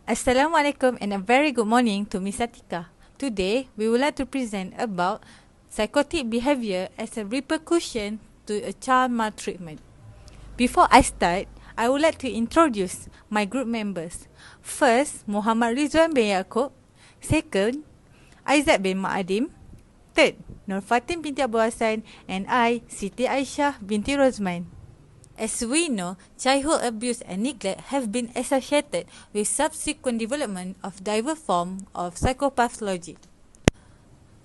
Assalamualaikum and a very good morning to Miss Atika. Today, we would like to present about psychotic behavior as a repercussion to a child maltreatment. Before I start, I would like to introduce my group members. First, Muhammad Ridzwan bin Yakub. Second, Aidzat Bin Mad Adim. Third, Nur Fatin binti Abu Hasan. And I, Siti Aisyah binti Rozman. As we know, childhood abuse and neglect have been associated with subsequent development of diverse forms of psychopathology.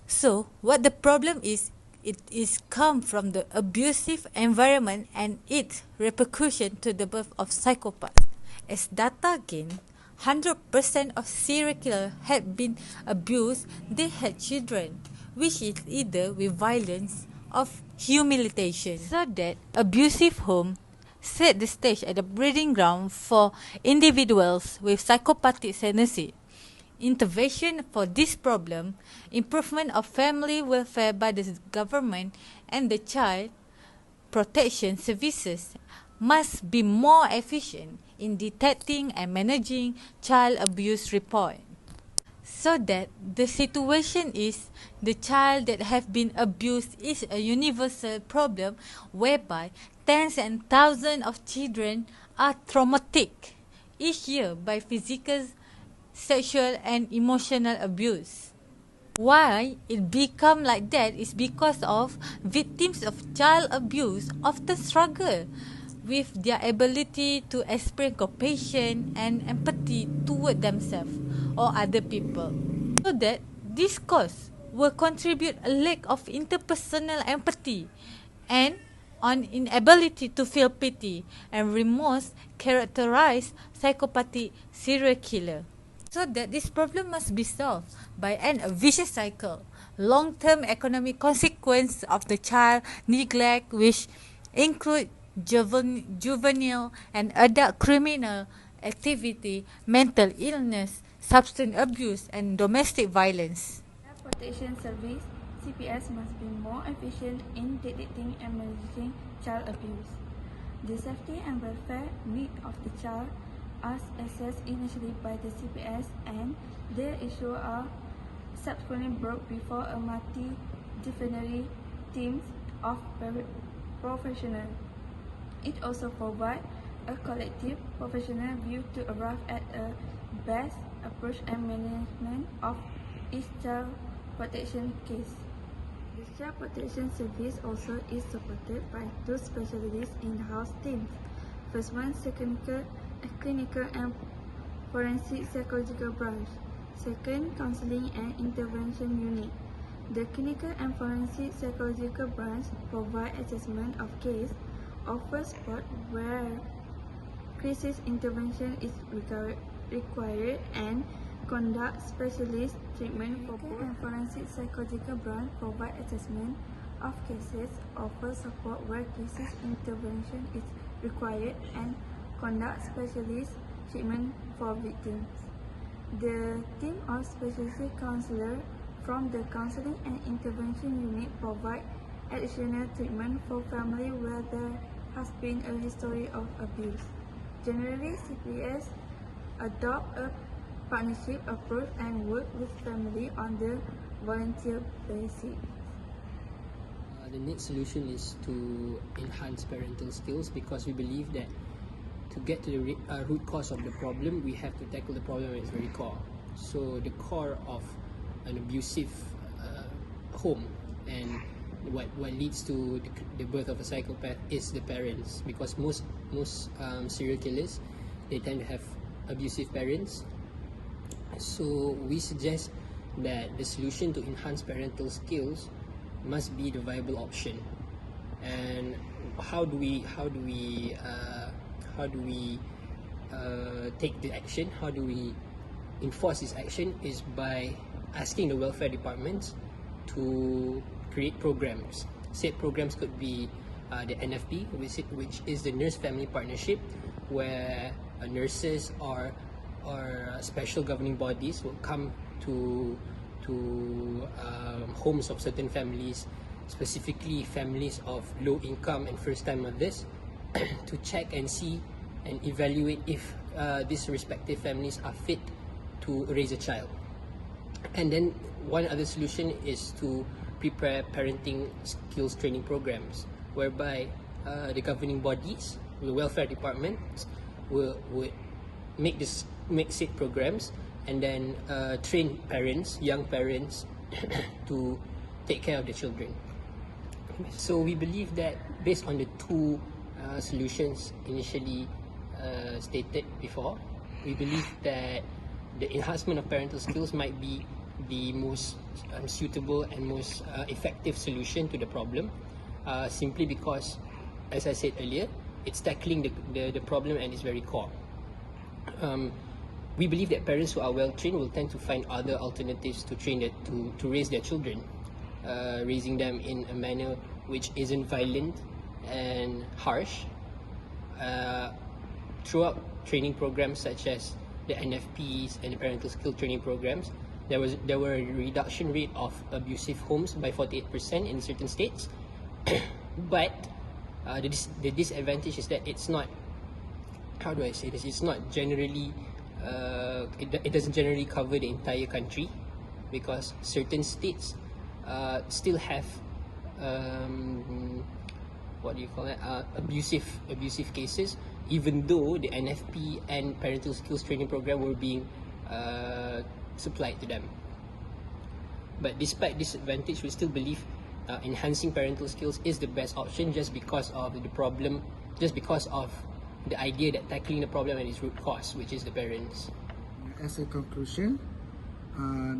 So, what the problem is, it is come from the abusive environment and its repercussion to the birth of psychopaths. As data gained, 100% of serial killers had been abused, they had children, which is either with violence of humiliation. So that abusive home set the stage at the breeding ground for individuals with psychopathic tendencies. Intervention for this problem, improvement of family welfare by the government and the child protection services must be more efficient in detecting and managing child abuse report. So that the situation is the child that have been abused is a universal problem whereby tens and thousands of children are traumatic each year by physical, sexual and emotional abuse. Why it become like that is because of victims of child abuse often struggle with their ability to express compassion and empathy toward themselves or other people. So that this cause will contribute a lack of interpersonal empathy and on inability to feel pity and remorse characterize psychopathic serial killer. So that this problem must be solved by a vicious cycle, long-term economic consequence of the child neglect, which include juvenile and adult criminal activity, mental illness, substance abuse, and domestic violence. Protection Service (CPS) must be more efficient in detecting and managing child abuse. The safety and welfare needs of the child are assessed initially by the CPS, and their issues are subsequently brought before a multidisciplinary team of professionals. It also provides a collective professional view to arrive at a best approach and management of each child protection case. The Child Protection Service also is supported by two specialist in-house teams. First one, clinical and forensic psychological branch. Second, counseling and intervention unit. The clinical and forensic psychological branch provide assessment of case, offer support where crisis intervention is required, and conduct specialist treatment for both. And forensic psychological branch provide assessment of cases, offer support where crisis intervention is required, and conduct specialist treatment for victims. The team of specialist counselors from the counseling and intervention unit provide additional treatment for family where there has been a history of abuse. Generally, CPS adopt a partnership approach and work with family on the volunteer basis. The next solution is to enhance parental skills, because we believe that to get to the root cause of the problem, we have to tackle the problem at its very core. So the core of an abusive home and what leads to the birth of a psychopath is the parents, because most serial killers, they tend to have abusive parents. So we suggest that the solution to enhance parental skills must be the viable option. And how do we take the action? How do we enforce this action? Is by asking the welfare departments to create programs. Said programs could be the NFP, which is the Nurse Family Partnership, where nurses or special governing bodies will come to homes of certain families, specifically families of low income and first time mothers, to check and see and evaluate if these respective families are fit to raise a child. And then one other solution is to prepare parenting skills training programs, whereby the governing bodies, the welfare departments, would make said programs and then train parents, young parents, to take care of the children. So we believe that based on the two solutions initially stated before, we believe that the enhancement of parental skills might be the most suitable and most effective solution to the problem, simply because, as I said earlier, it's tackling the problem at its very core. We believe that parents who are well trained will tend to find other alternatives to to raise their children, raising them in a manner which isn't violent and harsh. Throughout training programs such as the NFPs and the parental skill training programs, there were a reduction rate of abusive homes by 48% in certain states. But the disadvantage is that it's not, how do I say this? It's not generally, it doesn't generally cover the entire country, because certain states still have abusive cases, even though the NFP and parental skills training program were being supplied to them. But despite this advantage, we still believe enhancing parental skills is the best option, just because of the problem, just because of the idea that tackling the problem at its root cause, which is the parents. As a conclusion,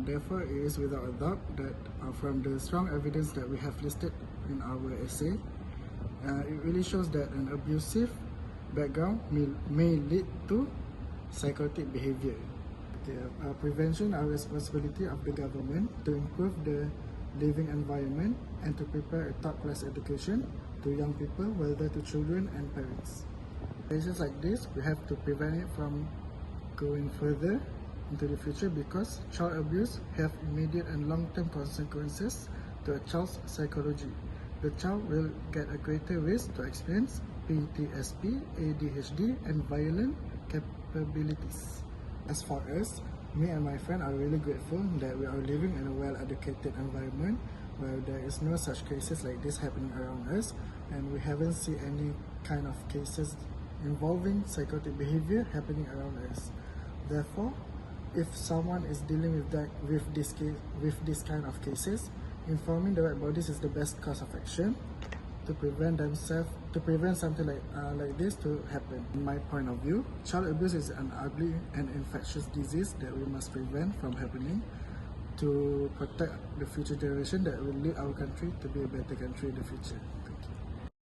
therefore, it is without a doubt that from the strong evidence that we have listed in our essay, it really shows that an abusive background may lead to psychotic behavior. Prevention are responsibility of the government to improve the living environment and to prepare a top-class education to young people, whether to children and parents. Cases like this, we have to prevent it from going further into the future, because child abuse have immediate and long-term consequences to a child's psychology. The child will get a greater risk to experience PTSD, ADHD, and violent capabilities. As for us, me and my friend are really grateful that we are living in a well-educated environment where there is no such cases like this happening around us, and we haven't seen any kind of cases involving psychotic behavior happening around us. Therefore, if someone is dealing with this kind of cases, informing the right bodies is the best course of action to prevent something like this to happen. In my point of view, child abuse is an ugly and infectious disease that we must prevent from happening to protect the future generation that will lead our country to be a better country in the future. Thank you.